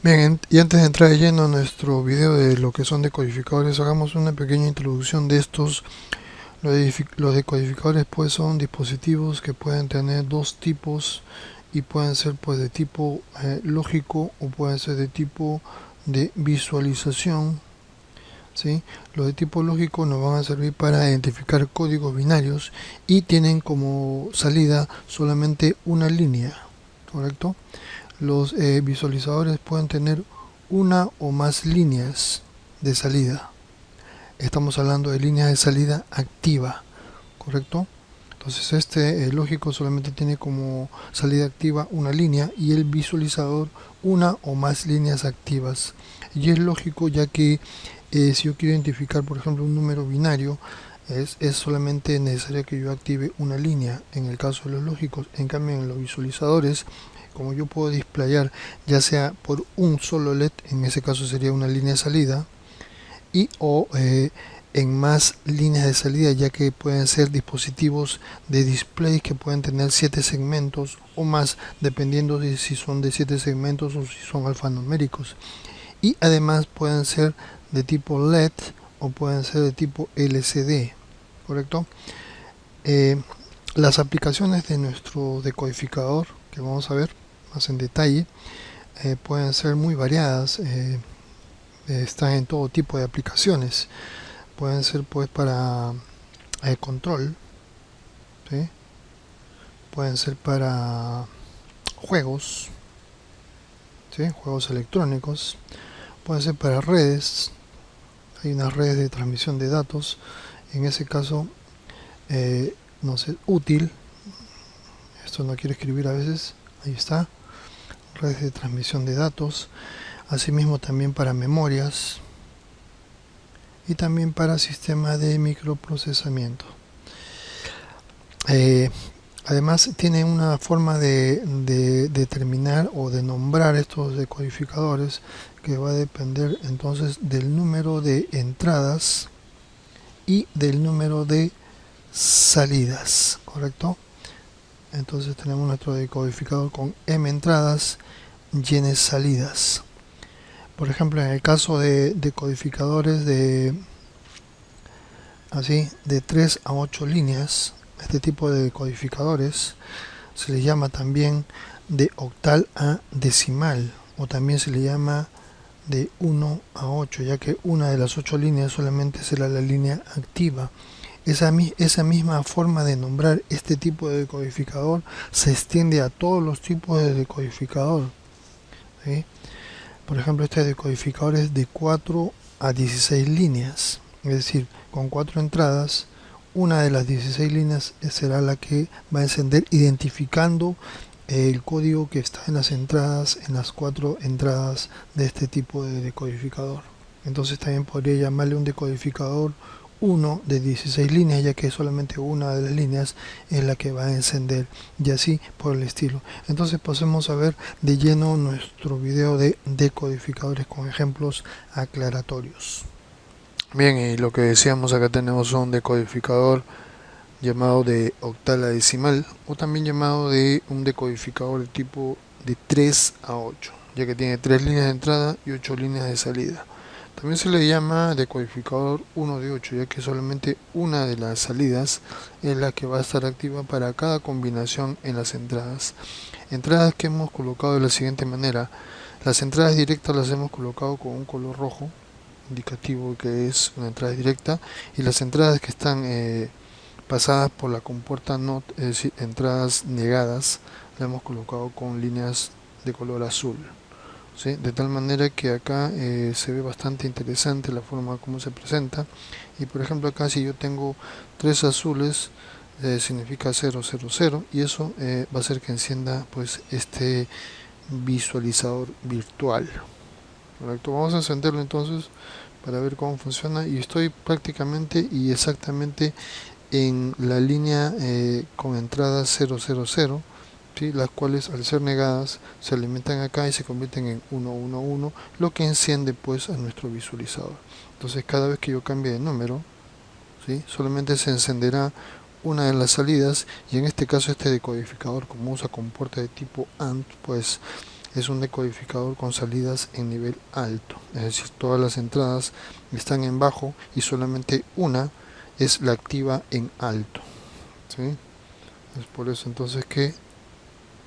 Bien, y antes de entrar de lleno a nuestro video de lo que son decodificadores, hagamos una pequeña introducción de estos. Los decodificadores pues son dispositivos que pueden tener dos tipos y pueden ser pues de tipo lógico o pueden ser de tipo de visualización, ¿sí? Los de tipo lógico nos van a servir para identificar códigos binarios y tienen como salida solamente una línea, ¿correcto? Los visualizadores pueden tener una o más líneas de salida. Estamos hablando de líneas de salida activa, ¿correcto? Entonces este lógico solamente tiene como salida activa una línea y el visualizador una o más líneas activas. Y es lógico ya que si yo quiero identificar por ejemplo un número binario, es solamente necesario que yo active una línea en el caso de los lógicos. En cambio en los visualizadores, como yo puedo displayar ya sea por un solo LED, en ese caso sería una línea de salida, y o en más líneas de salida, ya que pueden ser dispositivos de display que pueden tener 7 segmentos o más, dependiendo de si son de 7 segmentos o si son alfanuméricos. Y además pueden ser de tipo LED o pueden ser de tipo LCD, ¿correcto? Las aplicaciones de nuestro decodificador, que vamos a ver más en detalle, pueden ser muy variadas. Están en todo tipo de aplicaciones. Pueden ser pues para control, ¿sí? Pueden ser para juegos, ¿sí? Juegos electrónicos, pueden ser para redes. Hay unas redes de transmisión de datos, en ese caso no sé, útil, esto no quiero escribir a veces, ahí está, redes de transmisión de datos, asimismo también para memorias y también para sistemas de microprocesamiento. Además tiene una forma de determinar o de nombrar estos decodificadores que va a depender entonces del número de entradas y del número de salidas, ¿correcto? Entonces tenemos nuestro decodificador con m entradas y n salidas. Por ejemplo, en el caso de decodificadores de 3 a 8 líneas, este tipo de decodificadores se le llama también de octal a decimal, o también se le llama de 1 a 8, ya que una de las 8 líneas solamente será la línea activa. Esa misma forma de nombrar este tipo de decodificador se extiende a todos los tipos de decodificador, ¿sí? Por ejemplo, este decodificador es de 4 a 16 líneas, es decir, con 4 entradas, una de las 16 líneas será la que va a encender identificando el código que está en las entradas, en las 4 entradas de este tipo de decodificador. Entonces también podría llamarle un decodificador 1 de 16 líneas, ya que solamente una de las líneas es la que va a encender, y así por el estilo. Entonces pasemos a ver de lleno nuestro video de decodificadores con ejemplos aclaratorios. Bien, y lo que decíamos, acá tenemos un decodificador llamado de octal a decimal, o también llamado de un decodificador de tipo de 3 a 8, ya que tiene 3 líneas de entrada y 8 líneas de salida. También se le llama decodificador 1 de 8, ya que solamente una de las salidas es la que va a estar activa para cada combinación en las entradas. Entradas que hemos colocado de la siguiente manera. Las entradas directas las hemos colocado con un color rojo, indicativo que es una entrada directa, y las entradas que están pasadas por la compuerta NOT, es decir, entradas negadas, las hemos colocado con líneas de color azul. ¿Sí? De tal manera que acá se ve bastante interesante la forma como se presenta. Y por ejemplo acá si yo tengo 3 azules, significa 000, y eso va a hacer que encienda pues este visualizador virtual. Correcto, vamos a encenderlo entonces para ver cómo funciona, y estoy prácticamente y exactamente en la línea con entrada 000, ¿sí? Las cuales al ser negadas se alimentan acá y se convierten en 111, lo que enciende pues a nuestro visualizador. Entonces cada vez que yo cambie de número, ¿sí? Solamente se encenderá una de las salidas, y en este caso este decodificador, como usa compuerta de tipo AND, pues es un decodificador con salidas en nivel alto, es decir, todas las entradas están en bajo y solamente una es la activa en alto, ¿sí? Es por eso entonces que,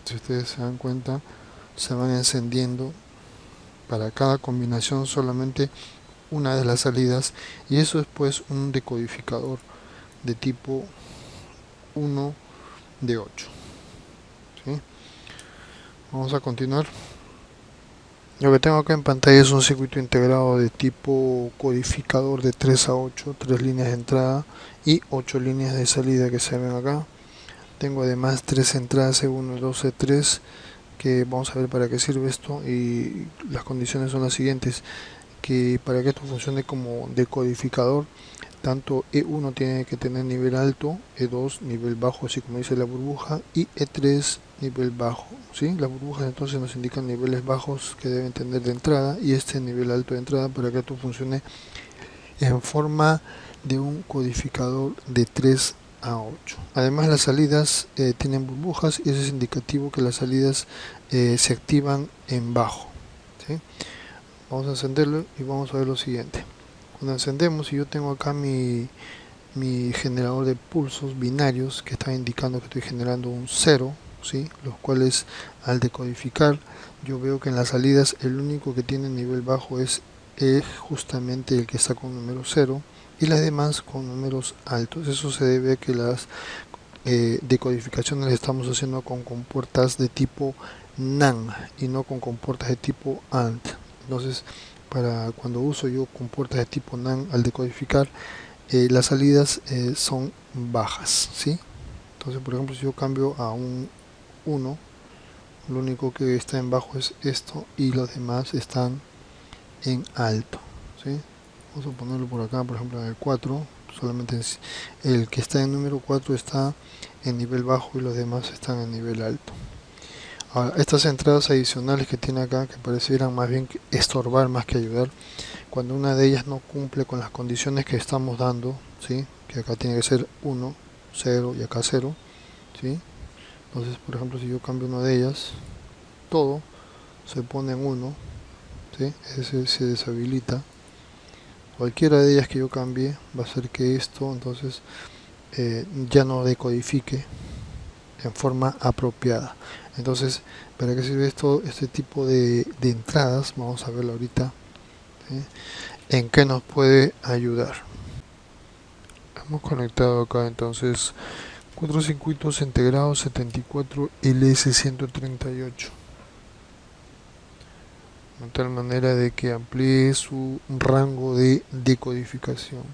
si ustedes se dan cuenta, se van encendiendo para cada combinación solamente una de las salidas, y eso es pues un decodificador de tipo 1 de 8, ¿sí? Vamos a continuar. Lo que tengo acá en pantalla es un circuito integrado de tipo codificador de 3 a 8, 3 líneas de entrada y 8 líneas de salida que se ven acá. Tengo además 3 entradas C1, 2, C3, que vamos a ver para qué sirve esto, y las condiciones son las siguientes: que para que esto funcione como decodificador, tanto E1 tiene que tener nivel alto, E2 nivel bajo, así como dice la burbuja, y E3 nivel bajo, ¿sí? Las burbujas entonces nos indican niveles bajos que deben tener de entrada, y este nivel alto de entrada, para que esto funcione en forma de un codificador de 3 a 8. Además, las salidas tienen burbujas, y eso es indicativo que las salidas se activan en bajo, ¿sí? Vamos a encenderlo y vamos a ver lo siguiente. Cuando encendemos, y yo tengo acá mi generador de pulsos binarios que está indicando que estoy generando un 0, ¿sí? Los cuales, al decodificar, yo veo que en las salidas el único que tiene nivel bajo es justamente el que está con número 0, y las demás con números altos. Eso se debe a que las decodificaciones las estamos haciendo con compuertas de tipo NAND y no con compuertas de tipo AND. Entonces, para cuando uso yo compuertas de tipo NAND al decodificar, las salidas son bajas, ¿sí? Entonces, por ejemplo, si yo cambio a un 1, lo único que está en bajo es esto, y los demás están en alto, ¿sí? Vamos a ponerlo por acá, por ejemplo, en el 4, solamente el que está en número 4 está en nivel bajo y los demás están en nivel alto. Ahora, estas entradas adicionales que tiene acá, que parecieran más bien estorbar más que ayudar, cuando una de ellas no cumple con las condiciones que estamos dando, ¿sí? Que acá tiene que ser 1, 0 y acá 0, ¿sí? Entonces, por ejemplo, si yo cambio una de ellas, todo se pone en 1, ¿sí? Ese se deshabilita. Cualquiera de ellas que yo cambie va a hacer que esto entonces ya no decodifique en forma apropiada. Entonces, ¿para qué sirve esto? Este tipo de entradas, vamos a verlo ahorita, ¿sí? En qué nos puede ayudar. Hemos conectado acá entonces 4 circuitos integrados 74 LS138, de tal manera de que amplíe su rango de decodificación.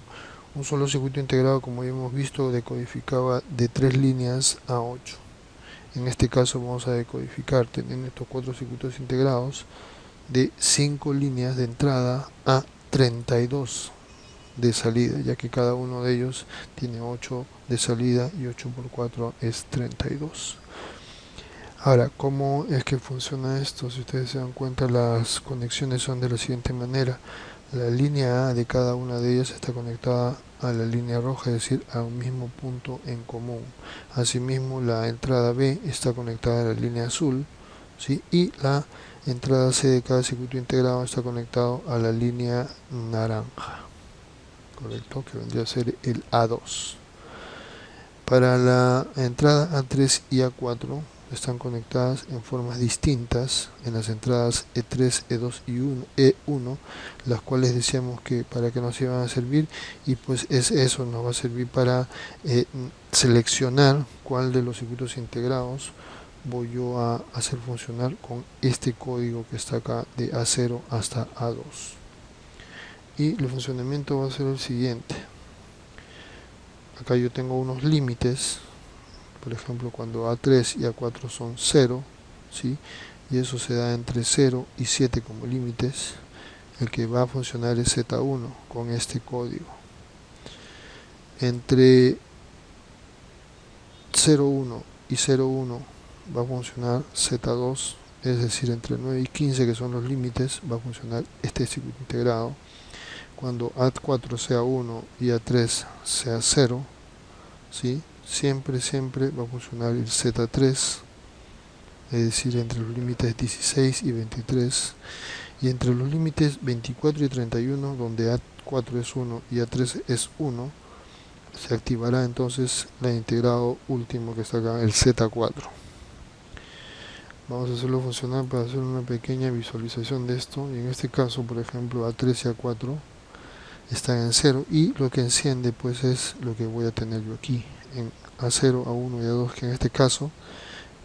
Un solo circuito integrado, como ya hemos visto, decodificaba de 3 líneas a 8. En este caso vamos a decodificar, teniendo estos 4 circuitos integrados, de 5 líneas de entrada a 32 de salida, ya que cada uno de ellos tiene 8 de salida, y 8 por 4 es 32. Ahora, ¿cómo es que funciona esto? Si ustedes se dan cuenta, las conexiones son de la siguiente manera. La línea A de cada una de ellas está conectada a la línea roja, es decir, a un mismo punto en común. Asimismo, la entrada B está conectada a la línea azul, ¿sí? Y la entrada C de cada circuito integrado está conectado a la línea naranja, correcto, que vendría a ser el A2. Para la entrada A3 y A4 están conectadas en formas distintas en las entradas E3, E2 y E1, las cuales decíamos que para qué nos iban a servir, y pues eso nos va a servir para seleccionar cuál de los circuitos integrados voy yo a hacer funcionar con este código que está acá de A0 hasta A2. Y el funcionamiento va a ser el siguiente. Acá yo tengo unos límites, por ejemplo, cuando A3 y A4 son 0, ¿sí? Y eso se da entre 0 y 7 como límites. El que va a funcionar es Z1 con este código. Entre 0,1 y 0,1 va a funcionar Z2, es decir, entre 9 y 15, que son los límites, va a funcionar este circuito integrado. Cuando A4 sea 1 y A3 sea 0, ¿sí? Siempre va a funcionar el Z3, es decir, entre los límites 16 y 23, y entre los límites 24 y 31, donde A4 es 1 y A3 es 1, se activará entonces la integrado último que está acá, el Z4. Vamos a hacerlo funcionar para hacer una pequeña visualización de esto, y en este caso, por ejemplo, A3 y A4 están en 0, y lo que enciende pues es lo que voy a tener yo aquí, en A0, A1 y A2, que en este caso,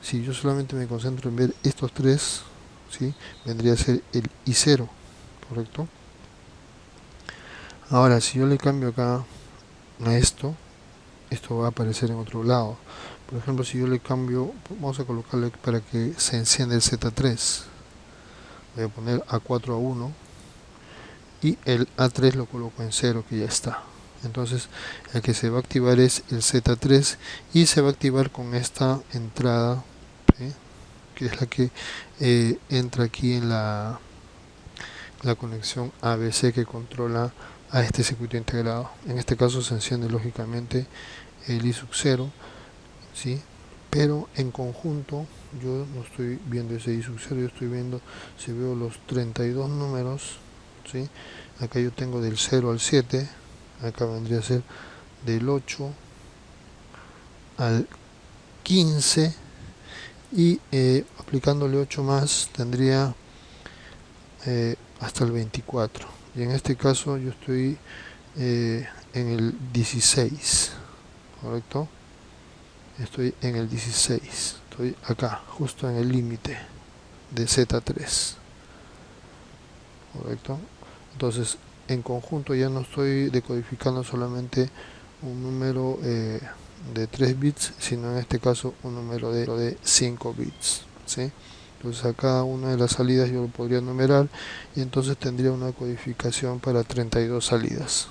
si yo solamente me concentro en ver estos tres, ¿sí?, vendría a ser el I0, ¿correcto? Ahora, si yo le cambio acá a esto va a aparecer en otro lado. Por ejemplo, si yo le cambio, vamos a colocarle para que se encienda el Z3, voy a poner A4 a 1 y el A3 lo coloco en 0, que ya está. Entonces el que se va a activar es el Z3 y se va a activar con esta entrada, ¿sí?, que es la que entra aquí en la conexión ABC que controla a este circuito integrado. En este caso se enciende lógicamente el I sub 0, ¿sí?, pero en conjunto yo no estoy viendo ese I sub 0, yo estoy viendo, si veo los 32 números, ¿sí?, acá yo tengo del 0 al 7, acá vendría a ser del 8 al 15, y aplicándole 8 más tendría hasta el 24, y en este caso yo estoy en el 16, ¿correcto? Estoy en el 16, estoy acá, justo en el límite de Z3, ¿correcto? Entonces, en conjunto ya no estoy decodificando solamente un número de 3 bits, sino en este caso un número de 5 bits, ¿sí? Entonces a cada una de las salidas yo lo podría numerar, y entonces tendría una codificación para 32 salidas.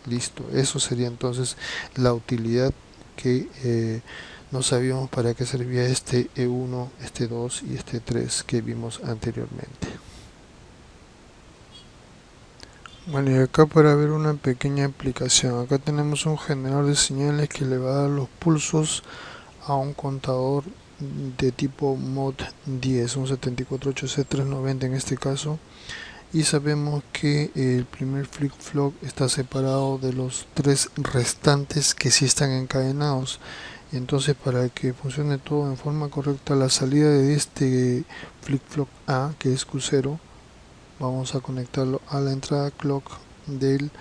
Listo, eso sería entonces la utilidad que no sabíamos para qué servía este E1, este 2 y este 3 que vimos anteriormente. Bueno, y acá para ver una pequeña aplicación, acá tenemos un generador de señales que le va a dar los pulsos a un contador de tipo mod 10, un 748C390 en este caso, y sabemos que el primer flip-flop está separado de los tres restantes que sí están encadenados. Y entonces, para que funcione todo en forma correcta, la salida de este flip-flop A, que es Q0, vamos a conectarlo a la entrada clock del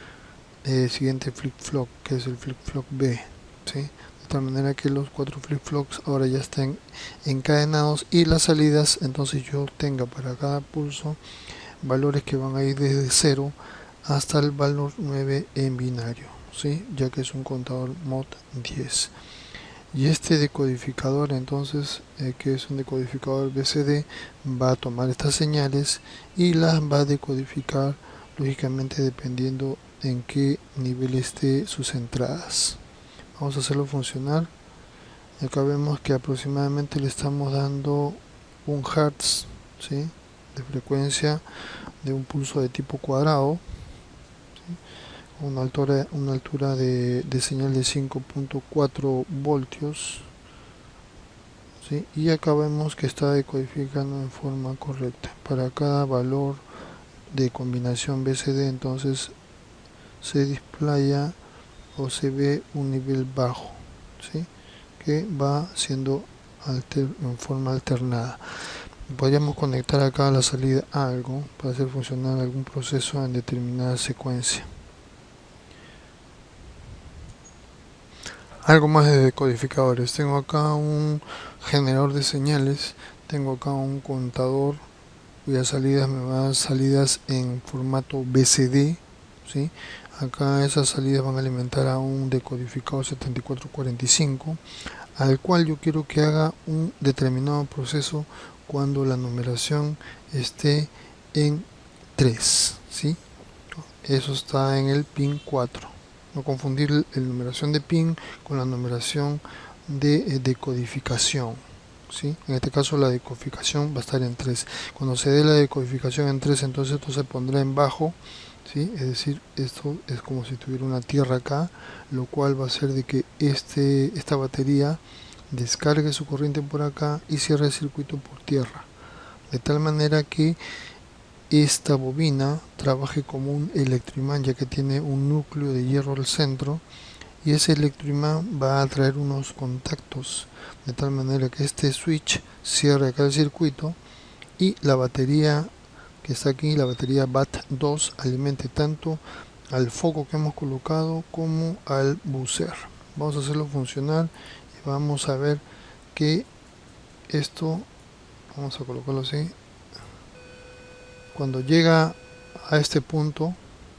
siguiente flip-flop, que es el flip-flop B, ¿sí?, de tal manera que los 4 flip-flops ahora ya estén encadenados, y las salidas entonces yo tenga para cada pulso valores que van a ir desde 0 hasta el valor 9 en binario, ¿sí?, ya que es un contador mod 10. Y este decodificador entonces, que es un decodificador BCD, va a tomar estas señales y las va a decodificar lógicamente dependiendo en qué nivel esté sus entradas. Vamos a hacerlo funcionar. Acá vemos que aproximadamente le estamos dando 1 Hz, ¿sí?, de frecuencia de un pulso de tipo cuadrado, ¿sí?, una altura de señal de 5.4 voltios, ¿sí?, y acá vemos que está decodificando en forma correcta. Para cada valor de combinación BCD entonces se displaya o se ve un nivel bajo, ¿sí?, que va siendo en forma alternada. Podríamos conectar acá a la salida algo para hacer funcionar algún proceso en determinada secuencia. Algo más de decodificadores. Tengo acá un generador de señales, tengo acá un contador cuyas salidas me van a dar salidas en formato BCD, ¿sí? Acá esas salidas van a alimentar a un decodificador 7445, al cual yo quiero que haga un determinado proceso cuando la numeración esté en 3, ¿sí? Eso está en el pin 4. No confundir la numeración de pin con la numeración de decodificación, ¿sí? En este caso la decodificación va a estar en 3. Cuando se dé la decodificación en 3, entonces esto se pondrá en bajo, ¿sí? Es decir, esto es como si tuviera una tierra acá, lo cual va a hacer de que esta batería descargue su corriente por acá y cierre el circuito por tierra, de tal manera que esta bobina trabaje como un electroimán, ya que tiene un núcleo de hierro al centro, y ese electroimán va a traer unos contactos, de tal manera que este switch cierre acá el circuito y la batería que está aquí, la batería BAT2, alimente tanto al foco que hemos colocado como al buzzer. Vamos a hacerlo funcionar y vamos a ver que esto, vamos a colocarlo así, cuando llega a este punto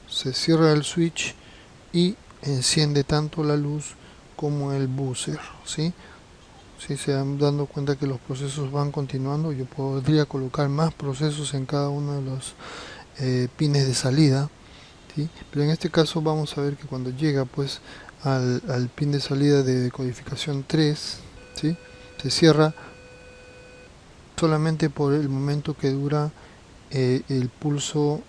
se cierra el switch y enciende tanto la luz como el buzzer, ¿sí? Si se dan dando cuenta que los procesos van continuando, yo podría colocar más procesos en cada uno de los pines de salida, ¿sí? Pero en este caso vamos a ver que cuando llega pues al pin de salida de decodificación 3, ¿sí? Se cierra solamente por el momento que dura el pulso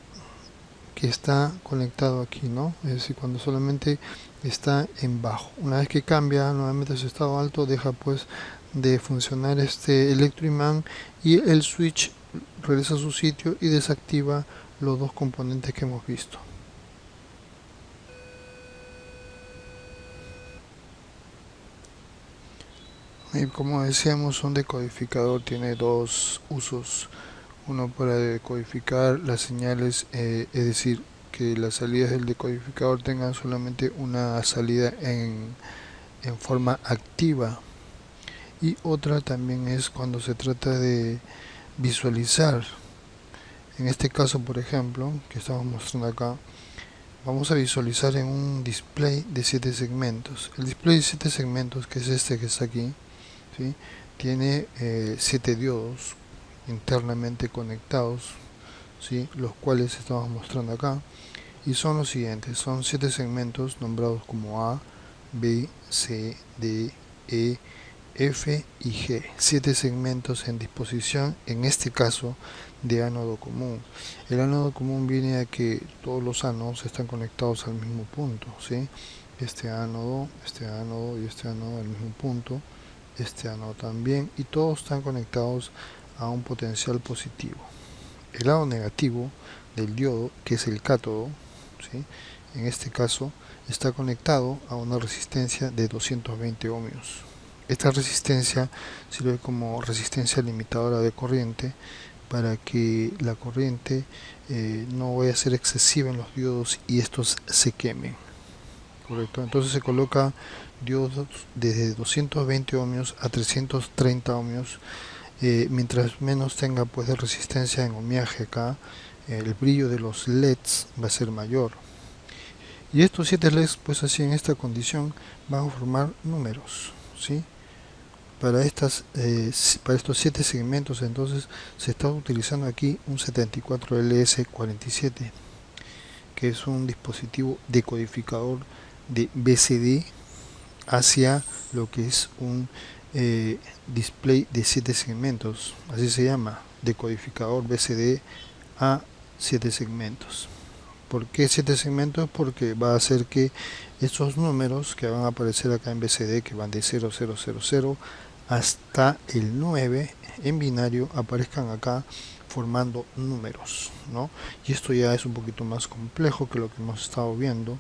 que está conectado aquí, ¿no? Es decir, cuando solamente está en bajo. Una vez que cambia nuevamente a su estado alto, deja pues de funcionar este electroimán y el switch regresa a su sitio y desactiva los dos componentes que hemos visto. Y como decíamos, un decodificador tiene dos usos. Uno para decodificar las señales, es decir, que las salidas del decodificador tengan solamente una salida en forma activa. Y otra también es cuando se trata de visualizar. En este caso, por ejemplo, que estamos mostrando acá, vamos a visualizar en un display de 7 segmentos. El display de 7 segmentos, que es este que está aquí, ¿sí? Tiene 7 diodos internamente conectados, ¿sí? Los cuales estamos mostrando acá, y son los siguientes: son 7 segmentos nombrados como A, B, C, D, E, F y G. 7 segmentos en disposición, en este caso, de ánodo común. El ánodo común viene a que todos los ánodos están conectados al mismo punto, ¿sí? Este ánodo y este ánodo al mismo punto, este ánodo también, y todos están conectados a un potencial positivo. El lado negativo del diodo, que es el cátodo, ¿sí? En este caso está conectado a una resistencia de 220 ohmios. Esta resistencia sirve como resistencia limitadora de corriente para que la corriente no vaya a ser excesiva en los diodos y estos se quemen. Correcto. Entonces se coloca diodos desde 220 ohmios a 330 ohmios. Mientras menos tenga pues de resistencia en ohmiaje acá, el brillo de los LEDs va a ser mayor. Y estos 7 LEDs, pues así en esta condición, van a formar números, ¿sí? Para estos 7 segmentos, entonces se está utilizando aquí un 74LS47, que es un dispositivo decodificador de BCD hacia lo que es un display de 7 segmentos, así se llama, decodificador BCD a 7 segmentos. ¿Por qué 7 segmentos? Porque va a hacer que estos números que van a aparecer acá en BCD, que van de 0000 hasta el 9 en binario, aparezcan acá formando números, ¿no? Y esto ya es un poquito más complejo que lo que hemos estado viendo,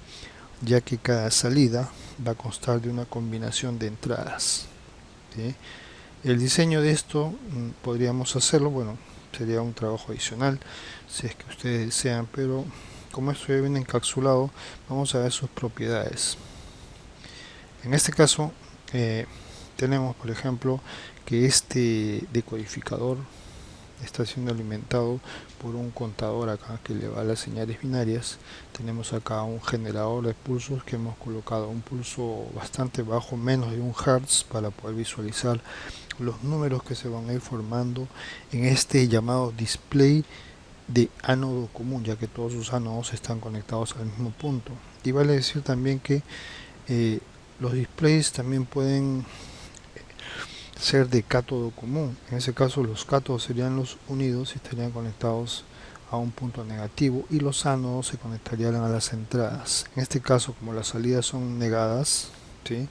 ya que cada salida va a constar de una combinación de entradas, ¿sí? El diseño de esto podríamos hacerlo, bueno, sería un trabajo adicional si es que ustedes desean, pero como esto ya viene encapsulado, vamos a ver sus propiedades. En este caso tenemos, por ejemplo, que este decodificador está siendo alimentado por un contador acá que le va a las señales binarias. Tenemos acá un generador de pulsos que hemos colocado un pulso bastante bajo, menos de 1 Hz, para poder visualizar los números que se van a ir formando en este llamado display de ánodo común, ya que todos sus ánodos están conectados al mismo punto. Y vale decir también que los displays también pueden ser de cátodo común. En ese caso los cátodos serían los unidos y estarían conectados a un punto negativo, y los ánodos se conectarían a las entradas. En este caso, como las salidas son negadas, ¿sí?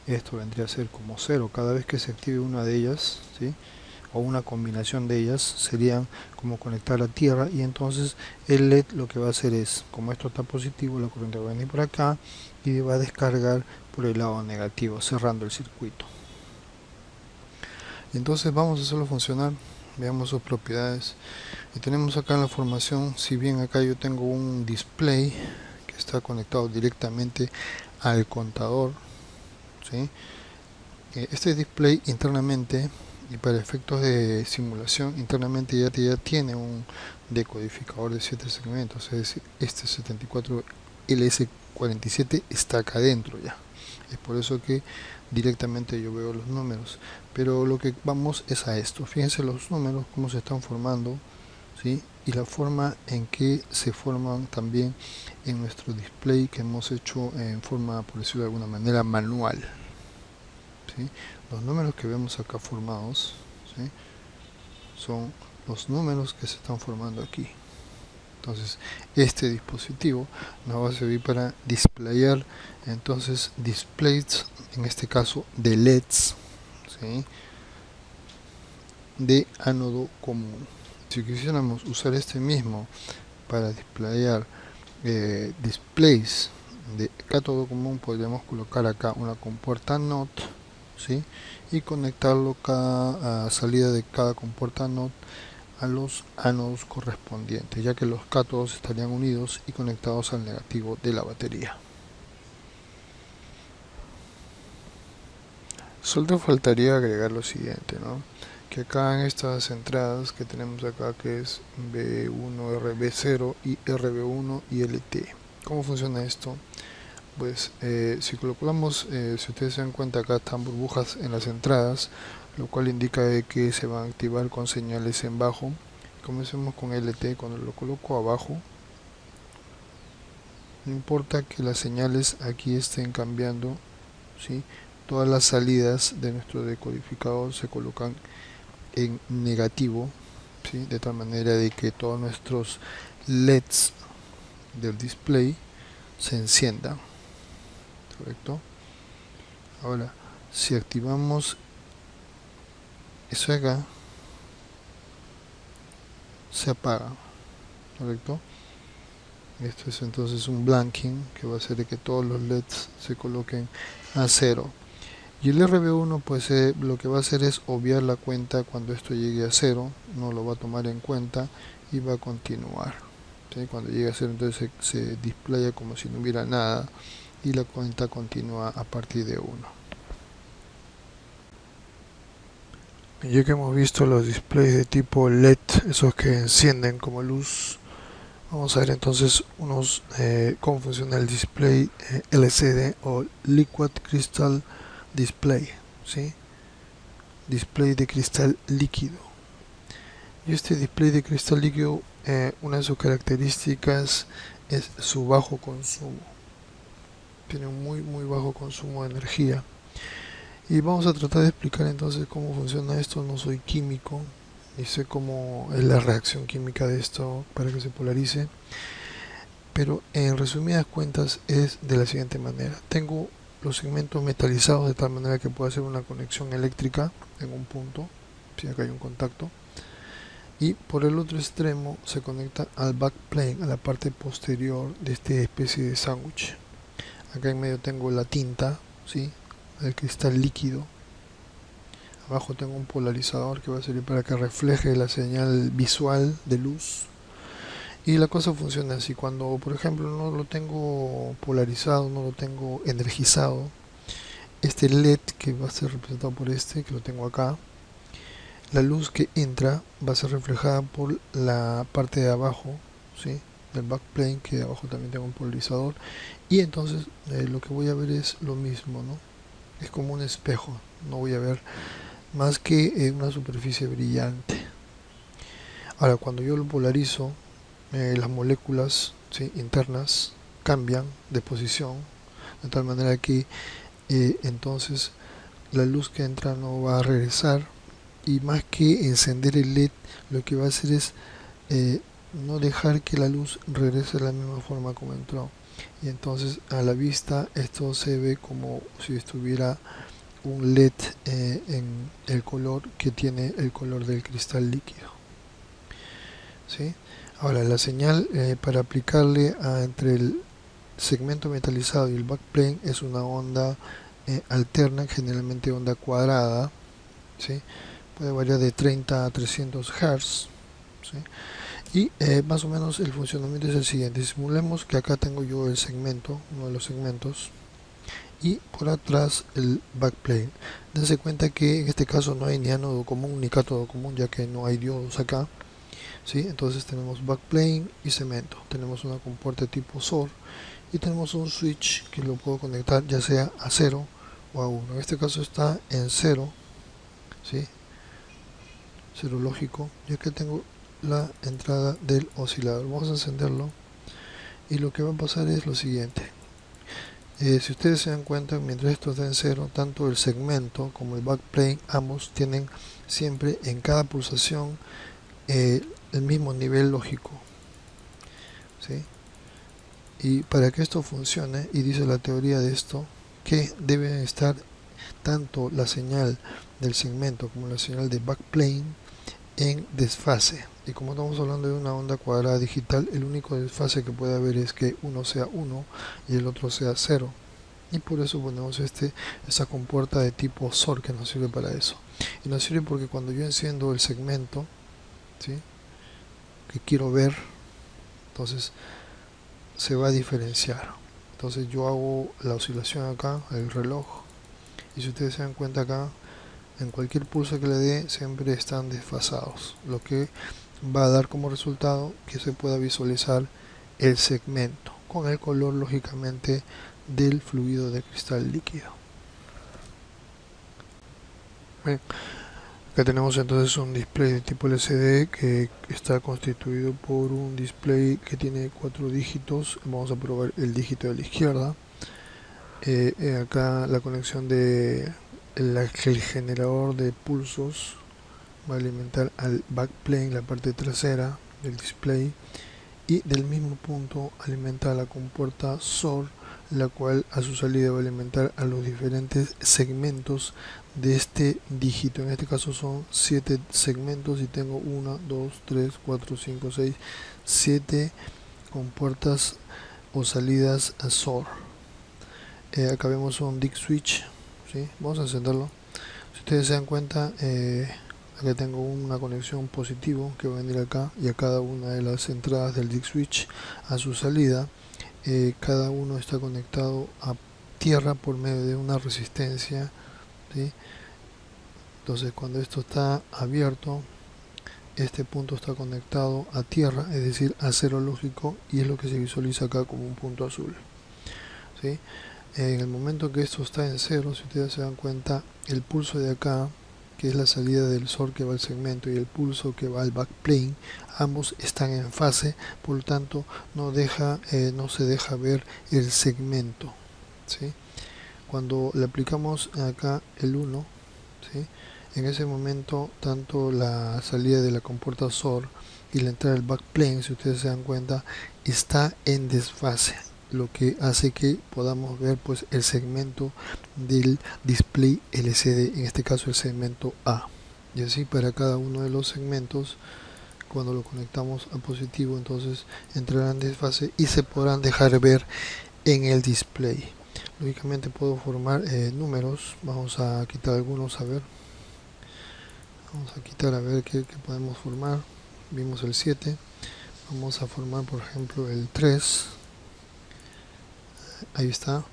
esto vendría a ser como 0 cada vez que se active una de ellas, ¿sí? O una combinación de ellas, serían como conectar a tierra, y entonces el LED lo que va a hacer es, como esto está positivo, la corriente va a venir por acá y va a descargar por el lado negativo, cerrando el circuito. Entonces vamos a hacerlo funcionar, veamos sus propiedades. Y tenemos acá en la formación, si bien acá yo tengo un display que está conectado directamente al contador, ¿sí? Este display internamente, y para efectos de simulación, internamente ya tiene un decodificador de 7 segmentos, es decir, este 74LS47 está acá adentro ya. Es por eso que directamente yo veo los números, pero lo que vamos es a esto. Fíjense los números cómo se están formando, ¿sí? Y la forma en que se forman también en nuestro display, que hemos hecho en forma, por decirlo de alguna manera, manual, ¿sí? Los números que vemos acá formados, ¿sí? Son los números que se están formando aquí. Entonces este dispositivo nos va a servir para displayar entonces displays, en este caso de LEDs, ¿sí? De ánodo común. Si quisiéramos usar este mismo para displayar displays de cátodo común, podríamos colocar acá una compuerta NOT, ¿sí? Y conectarlo cada salida de cada compuerta NOT a los ánodos correspondientes, ya que los cátodos estarían unidos y conectados al negativo de la batería. Solo faltaría agregar lo siguiente, ¿no? Que acá en estas entradas que tenemos acá, que es B1, RB0 y RB1 y LT. ¿Cómo funciona esto? Pues si colocamos, si ustedes se dan cuenta, acá están burbujas en las entradas, lo cual indica que se van a activar con señales en bajo. Comencemos con LT. Cuando lo coloco abajo, no importa que las señales aquí estén cambiando, ¿sí? Todas las salidas de nuestro decodificador se colocan en negativo, ¿sí? De tal manera de que todos nuestros LEDs del display se enciendan, ¿correcto? Ahora, si activamos eso acá, se apaga, ¿correcto? Esto es entonces un blanking que va a hacer que todos los LEDs se coloquen a 0. Y el RB1 pues lo que va a hacer es obviar la cuenta cuando esto llegue a 0, no lo va a tomar en cuenta y va a continuar, ¿sí? Cuando llegue a 0 entonces se displaya como si no hubiera nada y la cuenta continúa a partir de 1. Ya que hemos visto los displays de tipo LED, esos que encienden como luz, vamos a ver entonces cómo funciona el display LCD o Liquid Crystal Display, ¿sí? Display de cristal líquido. Y este display de cristal líquido, una de sus características es su bajo consumo. Tiene un muy bajo consumo de energía. Y vamos a tratar de explicar entonces cómo funciona esto. No soy químico y sé cómo es la reacción química de esto para que se polarice, pero en resumidas cuentas es de la siguiente manera. Tengo los segmentos metalizados de tal manera que puedo hacer una conexión eléctrica en un punto, si acá hay un contacto, y por el otro extremo se conecta al backplane, a la parte posterior de esta especie de sándwich. Acá en medio tengo la tinta, ¿sí? El cristal líquido. Abajo tengo un polarizador que va a servir para que refleje la señal visual de luz. Y la cosa funciona así: cuando por ejemplo no lo tengo polarizado, no lo tengo energizado, este LED que va a ser representado por este, que lo tengo acá, la luz que entra va a ser reflejada por la parte de abajo, ¿sí? Del backplane, que abajo también tengo un polarizador, y entonces lo que voy a ver es lo mismo, ¿no? Es como un espejo, no voy a ver más que una superficie brillante. Ahora, cuando yo lo polarizo, las moléculas, ¿sí?, internas cambian de posición, de tal manera que entonces la luz que entra no va a regresar, y más que encender el LED, lo que va a hacer es no dejar que la luz regrese de la misma forma como entró. y entonces a la vista esto se ve como si estuviera un LED en el color que tiene el color del cristal líquido, ¿sí? Ahora la señal para aplicarle entre el segmento metalizado y el backplane es una onda alterna, generalmente onda cuadrada, ¿sí? Puede variar de 30 a 300 Hz, ¿sí? Y más o menos el funcionamiento es el siguiente. Simulemos que acá tengo yo el segmento, uno de los segmentos, y por atrás el backplane. Dense cuenta que en este caso no hay ni ánodo común ni cátodo común, ya que no hay diodos acá, ¿sí? Entonces tenemos backplane y cemento. Tenemos una compuerta tipo SOR y tenemos un switch que lo puedo conectar ya sea a 0 o a 1. En este caso está en 0, ¿sí? 0 lógico, ya que tengo la entrada del oscilador. Vamos a encenderlo y lo que va a pasar es lo siguiente. Si ustedes se dan cuenta, mientras esto está en 0, tanto el segmento como el backplane, ambos tienen siempre en cada pulsación el mismo nivel lógico, ¿sí? Y para que esto funcione, y dice la teoría de esto, que deben estar tanto la señal del segmento como la señal de backplane en desfase. Y como estamos hablando de una onda cuadrada digital, el único desfase que puede haber es que uno sea 1 y el otro sea 0. Y por eso ponemos esta compuerta de tipo SOR que nos sirve para eso. Y nos sirve porque cuando yo enciendo el segmento, ¿sí?, que quiero ver, entonces se va a diferenciar. Entonces yo hago la oscilación acá, el reloj, y si ustedes se dan cuenta acá, en cualquier pulso que le dé siempre están desfasados, lo que va a dar como resultado que se pueda visualizar el segmento con el color lógicamente del fluido de cristal líquido. Bien, acá tenemos entonces un display de tipo LCD que está constituido por un display que tiene 4 dígitos. Vamos a probar el dígito de la izquierda. Acá la conexión de el generador de pulsos va a alimentar al backplane, la parte trasera del display, y del mismo punto alimenta a la compuerta SOR, la cual a su salida va a alimentar a los diferentes segmentos de este dígito. En este caso son 7 segmentos y tengo 1, 2, 3, 4, 5, 6, 7 compuertas o salidas a SOR. Acá vemos un DIC switch, ¿sí? Vamos a encenderlo. Si ustedes se dan cuenta, acá tengo una conexión positivo que va a venir acá, y a cada una de las entradas del DIC switch a su salida, cada uno está conectado a tierra por medio de una resistencia, ¿sí? Entonces cuando esto está abierto, este punto está conectado a tierra, es decir, a 0 lógico, y es lo que se visualiza acá como un punto azul, ¿sí? En el momento que esto está en 0, si ustedes se dan cuenta, el pulso de acá, que es la salida del SOR que va al segmento, y el pulso que va al backplane, ambos están en fase, por lo tanto no se deja ver el segmento, ¿sí? Cuando le aplicamos acá el 1, ¿sí?, en ese momento tanto la salida de la compuerta SOR y la entrada del backplane, si ustedes se dan cuenta, está en desfase, lo que hace que podamos ver pues el segmento del display LCD, en este caso el segmento A. Y así para cada uno de los segmentos, cuando lo conectamos a positivo, entonces entrarán en desfase y se podrán dejar ver en el display. Lógicamente puedo formar números. Vamos a quitar algunos, a ver. Vamos a quitar a ver qué podemos formar. Vimos el 7. Vamos a formar por ejemplo el 3. Ahí está.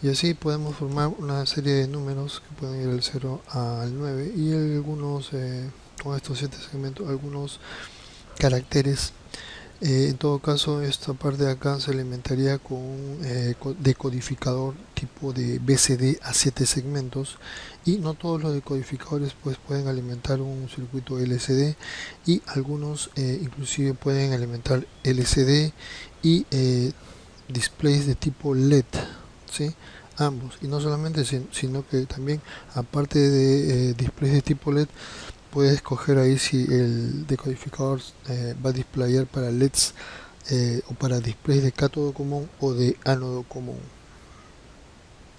Y así podemos formar una serie de números que pueden ir del 0 al 9. Y algunos, con estos 7 segmentos, algunos caracteres. En todo caso, esta parte de acá se alimentaría con un decodificador tipo de BCD a 7 segmentos, y no todos los decodificadores pues pueden alimentar un circuito LCD, y algunos inclusive pueden alimentar LCD y displays de tipo LED, ¿sí?, ambos. Y no solamente, sino que también, aparte de displays de tipo LED, puedes escoger ahí si el decodificador va a displayar para LEDs o para displays de cátodo común o de ánodo común.